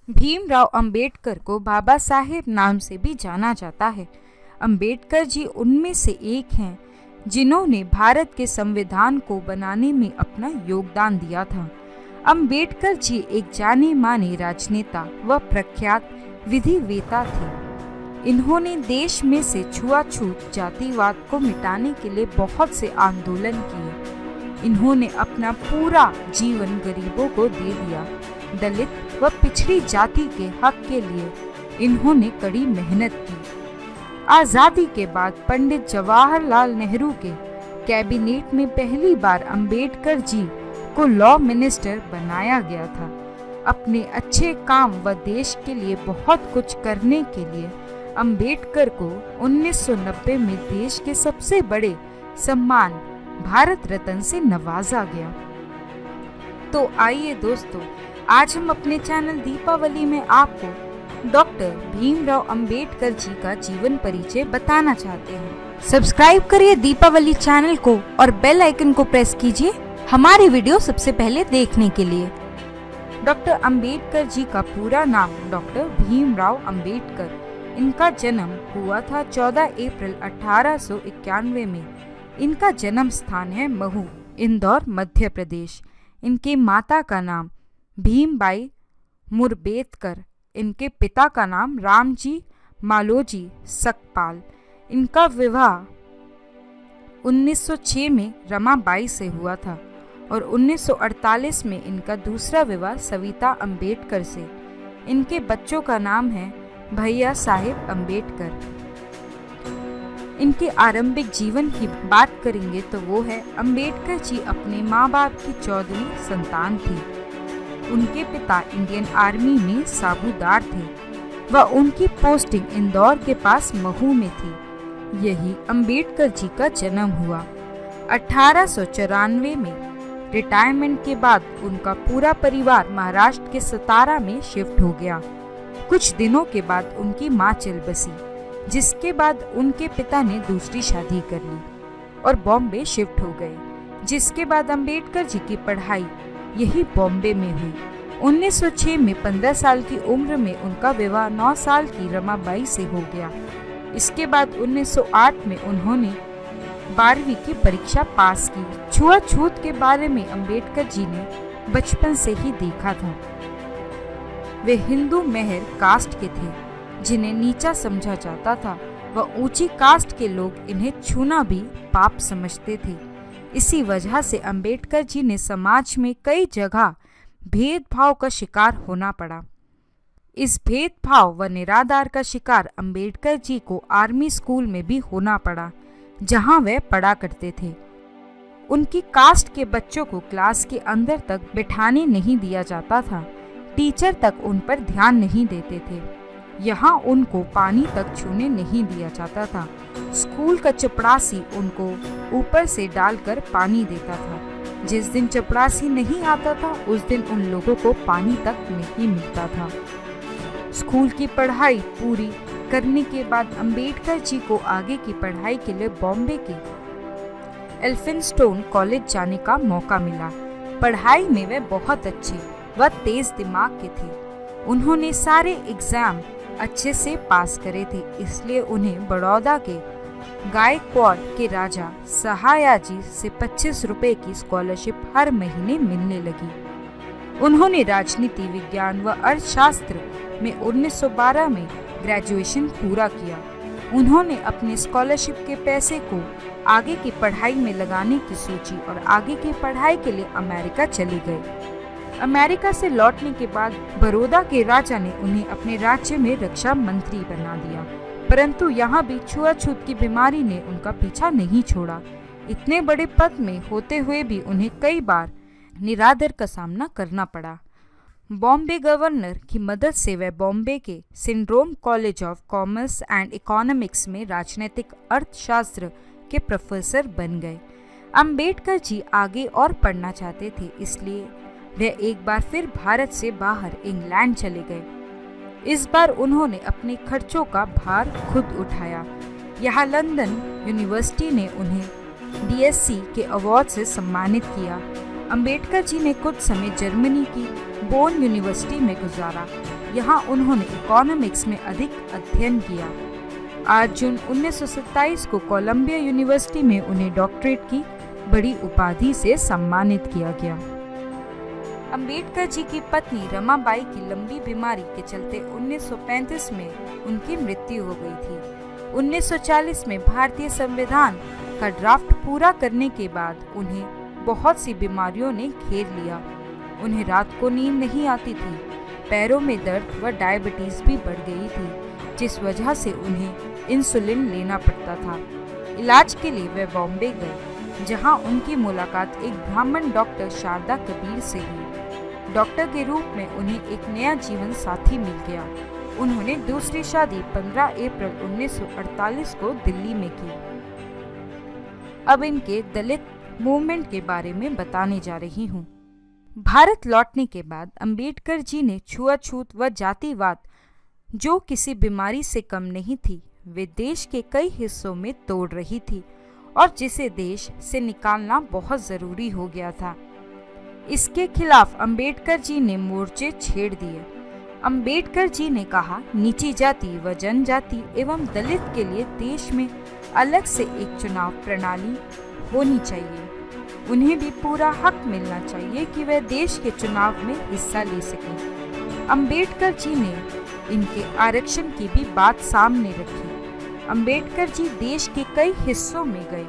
भीमराव अंबेडकर को बाबा साहेब नाम से भी जाना जाता है। अंबेडकर जी उनमें से एक हैं जिन्होंने भारत के संविधान को बनाने में अपना योगदान दिया था। अंबेडकर जी एक जाने माने राजनेता व प्रख्यात विधिवेता थे। इन्होंने देश में से छुआछूत जातिवाद को मिटाने के लिए बहुत से आंदोलन किए। इन्होंने अपना पूरा जीवन गरीबों को दे दिया। दलित व पिछड़ी जाति के हक के लिए इन्होंने कड़ी मेहनत की। आजादी के बाद पंडित जवाहरलाल नेहरू के कैबिनेट में पहली बार अंबेडकर जी को लॉ मिनिस्टर बनाया गया था। अपने अच्छे काम व देश के लिए बहुत कुछ करने के लिए अंबेडकर को 1990 में देश के सबसे बड़े सम्मान भारत रत्न से नवाजा गया। तो आइए दोस्तों, आज हम अपने चैनल दीपावली में आपको डॉक्टर भीमराव अंबेडकर जी का जीवन परिचय बताना चाहते हैं। सब्सक्राइब करिए दीपावली चैनल को और बेल आइकन को प्रेस कीजिए हमारी वीडियो सबसे पहले देखने के लिए। डॉक्टर अंबेडकर जी का पूरा नाम डॉक्टर भीमराव अंबेडकर। इनका जन्म हुआ था 14 अप्रैल 1891 में। इनका जन्म स्थान है महू, इंदौर, मध्य प्रदेश। इनके माता का नाम भीमबाई मुरबेतकर, इनके पिता का नाम रामजी मालोजी सकपाल। इनका विवाह 1906 में रमाबाई से हुआ था और 1948 में इनका दूसरा विवाह सविता अंबेडकर से। इनके बच्चों का नाम है भैया साहेब अंबेडकर। इनके आरंभिक जीवन की बात करेंगे तो वो है, अंबेडकर जी अपने माँ बाप की 14वीं संतान थी। उनके पिता इंडियन आर्मी में साबूदार थे व उनकी पोस्टिंग इंदौर के पास महू में थी। यही अंबेडकर जी का जन्म हुआ। 1894 में रिटायरमेंट के बाद उनका पूरा परिवार महाराष्ट्र के सतारा में शिफ्ट हो गया। कुछ दिनों के बाद उनकी मां चल बसी, जिसके बाद उनके पिता ने दूसरी शादी कर ली और बॉम्बे शिफ्ट हो गए। जिसके बाद अंबेडकर जी की पढ़ाई यही बॉम्बे में हुई। 1906 में 15 साल की उम्र में उनका विवाह 9 साल की रमाबाई से हो गया। इसके बाद 1908 में उन्होंने 12वीं की परीक्षा पास की। छुआछूत के बारे में अंबेडकर जी ने बचपन से ही देखा था। वे हिंदू मेहर कास्ट के थे जिन्हें नीचा समझा जाता था व ऊंची कास्ट के लोग इन्हें छूना भी पाप समझते थे। इसी वजह से अंबेडकर जी ने समाज में कई जगह भेदभाव का शिकार होना पड़ा। इस भेदभाव व निरादर का शिकार अंबेडकर जी को आर्मी स्कूल में भी होना पड़ा, जहां वे पढ़ा करते थे। उनकी कास्ट के बच्चों को क्लास के अंदर तक बिठाने नहीं दिया जाता था। टीचर तक उन पर ध्यान नहीं देते थे। यहाँ उनको पानी तक छूने नहीं दिया जाता था। स्कूल का चपरासी उनको ऊपर से डालकर पानी देता था। जिस दिन चपरासी नहीं आता था उस दिन उन लोगों को पानी तक नहीं मिलता था। स्कूल की पढ़ाई पूरी करने के बाद अंबेडकर जी को आगे की पढ़ाई के लिए बॉम्बे के एल्फिंस्टोन कॉलेज जाने का मौका मिला। पढ़ाई में वे बहुत अच्छे व तेज दिमाग के थे। उन्होंने सारे एग्जाम अच्छे से पास करे थे, इसलिए उन्हें बड़ौदा के गायकवाड़ के राजा सहायाजी से 25 रुपए की स्कॉलरशिप हर महीने मिलने लगी। उन्होंने राजनीति विज्ञान व अर्थशास्त्र में 1912 में ग्रेजुएशन पूरा किया। उन्होंने अपने स्कॉलरशिप के पैसे को आगे की पढ़ाई में लगाने की सोची और आगे की पढ़ाई के लिए अमेरिका चले गए। अमेरिका से लौटने के बाद बड़ौदा के राजा ने उन्हें अपने राज्य में रक्षा मंत्री बना दिया, परंतु यहाँ भी छुआछूत की बीमारी ने उनका पीछा नहीं छोड़ा। इतने बड़े पद में होते हुए भी उन्हें कई बार निरादर का सामना करना पड़ा। बॉम्बे गवर्नर की मदद से वे बॉम्बे के syndrome college of commerce and economics में राजनीतिक अर्थशास्त्र के प्रोफेसर बन गए। अंबेडकर जी आगे और पढ़ना चाहते थे, इसलिए वे एक बार फिर भारत से बाहर इंग्लैंड चले गए। इस बार उन्होंने अपने खर्चों का भार खुद उठाया। यहाँ लंदन यूनिवर्सिटी ने उन्हें DSc के अवार्ड से सम्मानित किया। अंबेडकर जी ने कुछ समय जर्मनी की बोन यूनिवर्सिटी में गुजारा। यहाँ उन्होंने इकोनॉमिक्स में अधिक अध्ययन किया। 8 जून 1927 को कोलंबिया यूनिवर्सिटी में उन्हें डॉक्टरेट की बड़ी उपाधि से सम्मानित किया गया। अंबेडकर जी की पत्नी रमाबाई की लंबी बीमारी के चलते 1935 में उनकी मृत्यु हो गई थी। 1940 में भारतीय संविधान का ड्राफ्ट पूरा करने के बाद उन्हें बहुत सी बीमारियों ने घेर लिया। उन्हें रात को नींद नहीं आती थी, पैरों में दर्द व डायबिटीज भी बढ़ गई थी, जिस वजह से उन्हें इंसुलिन लेना पड़ता था। इलाज के लिए वे बॉम्बे गए, जहां उनकी मुलाकात एक ब्राह्मण डॉक्टर शारदा कबीर से हुई। डॉक्टर के रूप में उन्हें एक नया जीवन साथी मिल गया। उन्होंने दूसरी शादी 15 अप्रैल 1948 को दिल्ली में की। अब इनके दलित मूवमेंट के बारे में बताने जा रही हूँ। भारत लौटने के बाद अंबेडकर जी ने छुआछूत व जातिवाद, जो किसी बीमारी से कम नहीं थी, वे देश के कई हिस्सों में तोड़ रही थी और जिसे देश से निकालना बहुत जरूरी हो गया था। इसके खिलाफ अंबेडकर जी ने मोर्चे छेड़ दिए। अंबेडकर जी ने कहा, नीची जाति व जनजाति एवं दलित के लिए देश में अलग से एक चुनाव प्रणाली होनी चाहिए। उन्हें भी पूरा हक मिलना चाहिए कि वे देश के चुनाव में हिस्सा ले सकें। अंबेडकर जी ने इनके आरक्षण की भी बात सामने रखी। अंबेडकर जी देश के कई हिस्सों में गए,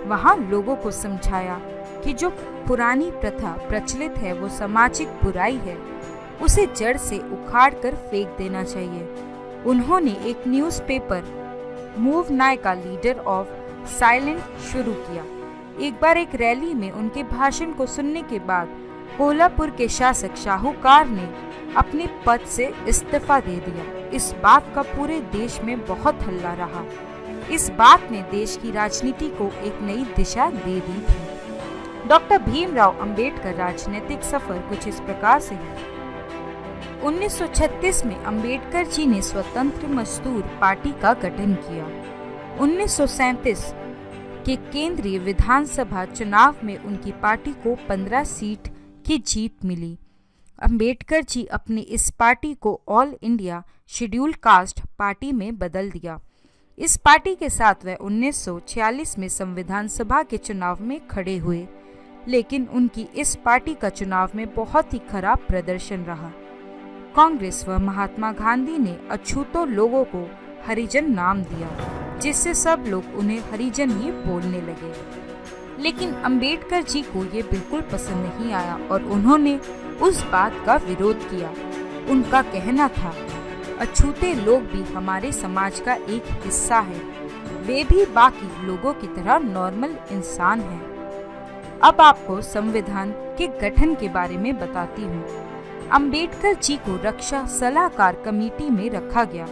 वहां लोगों को समझाया कि जो पुरानी प्रथा प्रचलित है वो सामाजिक बुराई है, उसे जड़ से उखाड़ कर फेंक देना चाहिए। उन्होंने एक न्यूज़पेपर मूव नाय का लीडर ऑफ साइलेंट शुरू किया। एक बार एक रैली में उनके भाषण को सुनने के बाद कोल्हापुर के शासक शाहूकार ने अपने पद से इस्तीफा दे दिया। इस बात का पूरे देश में बहुत हल्ला रहा। इस बात ने देश की राजनीति को एक नई दिशा दे दी थी। डॉक्टर भीमराव अंबेडकर राजनीतिक सफर कुछ इस प्रकार से है। 1936 में अंबेडकर जी ने स्वतंत्र मजदूर पार्टी का गठन किया। 1937 के केंद्रीय विधानसभा चुनाव में उनकी पार्टी को 15 सीट की जीत मिली। अंबेडकर जी अपनी इस पार्टी को all India schedule caste party में बदल दिया। इस पार्टी के साथ वह 1946 में संविधान सभा के चुनाव में खड़े हुए, लेकिन उनकी इस पार्टी का चुनाव में बहुत ही खराब प्रदर्शन रहा। कांग्रेस व महात्मा गांधी ने अछूतों लोगों को हरिजन नाम दिया, जिससे सब लोग उन्हें हरिजन ही बोलने लगे। लेकिन अंबेडकर जी को ये बिल्कुल पसंद नहीं आया और उन्होंने उस बात का विरोध किया। उनका कहना था, अछूते लोग भी हमारे समाज का एक हिस्सा है, वे भी बाकी लोगों की तरह नॉर्मल इंसान हैं। अब आपको संविधान के गठन के बारे में बताती हूँ। अंबेडकर जी को रक्षा सलाहकार कमेटी में रखा गया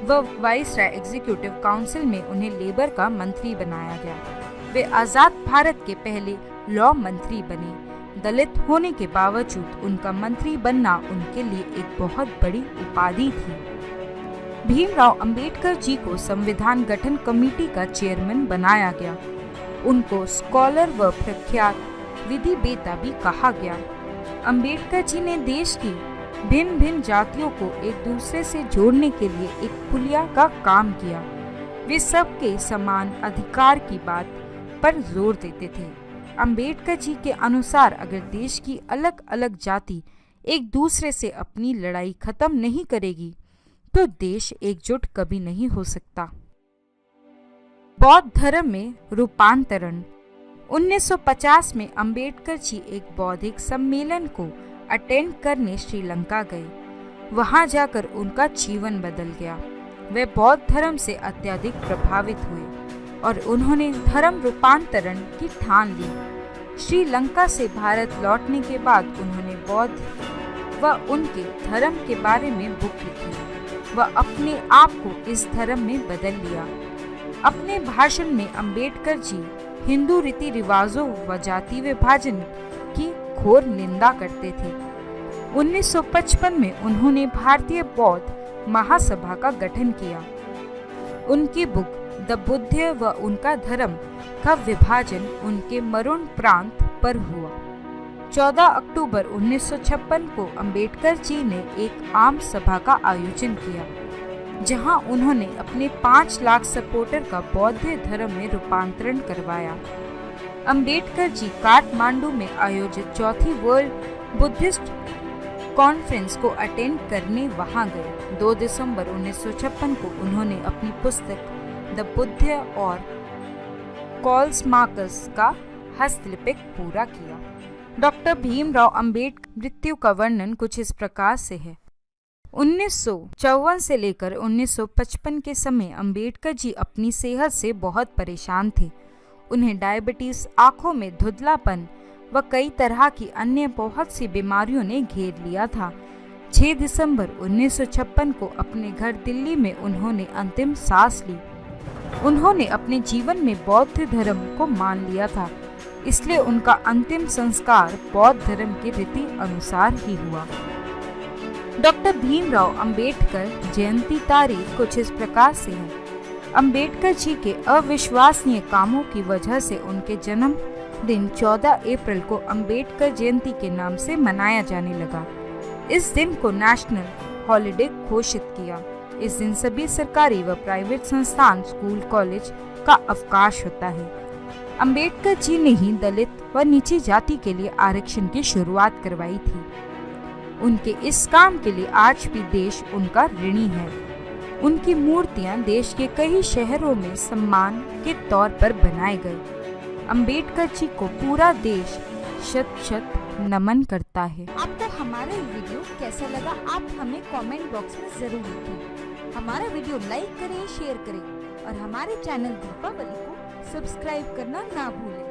व वाइसराय एग्जीक्यूटिव काउंसिल में उन्हें लेबर का मंत्री बनाया गया। वे आजाद भारत के पहले लॉ मंत्री बने। दलित होने के बावजूद उनका मंत्री बनना उनके लिए एक बहुत बड़ी उपाधि थी। भीमराव अंबेडकर जी को संविधान गठन कमेटी का चेयरमैन बनाया गया। उनको स्कॉलर व प्रख्यात विधिवेत्ता भी कहा गया। अंबेडकर जी ने देश की भिन्न भिन्न जातियों को एक दूसरे से जोड़ने के लिए एक पुलिया का काम किया। वे सबके समान अधिकार की बात पर जोर देते थे। अंबेडकर जी के अनुसार अगर देश की अलग अलग जाति एक दूसरे से अपनी लड़ाई खत्म नहीं करेगी तो देश एकजुट कभी नहीं हो सकता। बौद्ध धर्म में रूपांतरण। 1950 में अंबेडकर जी एक बौद्धिक सम्मेलन को अटेंड करने श्रीलंका गए। वहां जाकर उनका जीवन बदल गया। वे बौद्ध धर्म से अत्यधिक प्रभावित हुए और उन्होंने धर्म रूपांतरण की ठान ली। श्रीलंका से भारत लौटने के बाद उन्होंने बौद्ध व उनके धर्म के बारे में बुक लिखी व अपने आप को इस धर्म में बदल लिया। अपने भाषण में अंबेडकर जी हिंदू रीति रिवाजों व जाति विभाजन की घोर निंदा करते थे। 1955 में उन्होंने भारतीय बौद्ध महासभा का गठन किया। उनकी बुक द बुद्ध व उनका धर्म का विभाजन उनके मरून प्रांत पर हुआ। 14 अक्टूबर 1956 को अंबेडकर जी ने एक आम सभा का आयोजन किया, जहां उन्होंने अपने 5 लाख सपोर्टर का बौद्ध धर्म में रूपांतरण करवाया। अंबेडकर जी काठमांडू में आयोजित चौथी वर्ल्ड बुद्धिस्ट कॉन्फ्रेंस को अटेंड करने वहां गए। 2 दिसंबर 1956 को उन्होंने अपनी पुस्तक द बुद्ध और कार्ल मार्क्स का हस्तलिपिक पूरा किया। डॉक्टर भीमराव अंबेडकर मृत्यु का वर्णन कुछ इस प्रकार से है। 1954 से लेकर 1955 के समय अंबेडकर जी अपनी सेहत से बहुत परेशान थे। उन्हें डायबिटीज, आंखों में धुंधलापन व कई तरह की अन्य बहुत सी बीमारियों ने घेर लिया था। 6 दिसंबर 1956 को अपने घर दिल्ली में उन्होंने अंतिम सांस ली। उन्होंने अपने जीवन में बौद्ध धर्म को मान लिया था, इसलिए उनका अंतिम संस्कार बौद्ध धर्म के रीति अनुसार ही हुआ। डॉक्टर भीमराव अंबेडकर जयंती तारीख कुछ इस प्रकार से है। अंबेडकर जी के अविश्वसनीय कामों की वजह से उनके जन्म दिन 14 अप्रैल को अंबेडकर जयंती के नाम से मनाया जाने लगा। इस दिन को नेशनल हॉलिडे घोषित किया। इस दिन सभी सरकारी व प्राइवेट संस्थान, स्कूल, कॉलेज का अवकाश होता है। अंबेडकर जी ने ही दलित व नीची जाति के लिए आरक्षण की शुरुआत करवाई थी। उनके इस काम के लिए आज भी देश उनका ऋणी है। उनकी मूर्तियां देश के कई शहरों में सम्मान के तौर पर बनाए गए। अंबेडकर जी को पूरा देश शत-शत नमन करता है। आपको हमारा ये वीडियो कैसा लगा, आप हमें कमेंट बॉक्स में जरूर लिखें। हमारा वीडियो लाइक करें, शेयर करें और हमारे चैनल दीपावली को सब्सक्राइब करना ना भूलें।